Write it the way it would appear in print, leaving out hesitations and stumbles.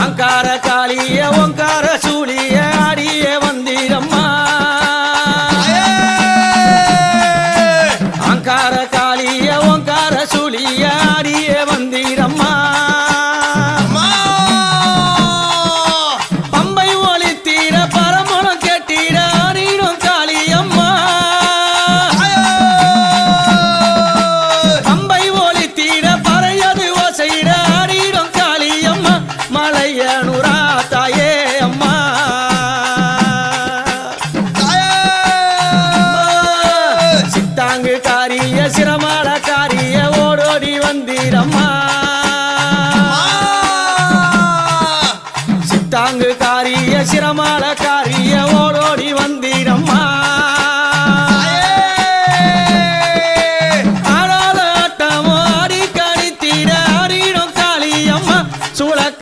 அங்கார காளிய ஓங்கார சூழிய ஆடிய வந்திரம்மா அங்கார காளிய ஓங்கார சூழிய ஆடிய வந்திரம்மா பம்பை ஒளி தீர பரமணம் கேட்டிட ஆடிடும் காளியம்மா பம்பை ஒளி தீர பறையது ஓசையிட ஆடிடும் காளியம்மா மலையனுரா தாயே அம்மா சித்தாங்கு காரிய சிரமால காரிய ஓடோடி வந்திரம்மா சித்தாங்கு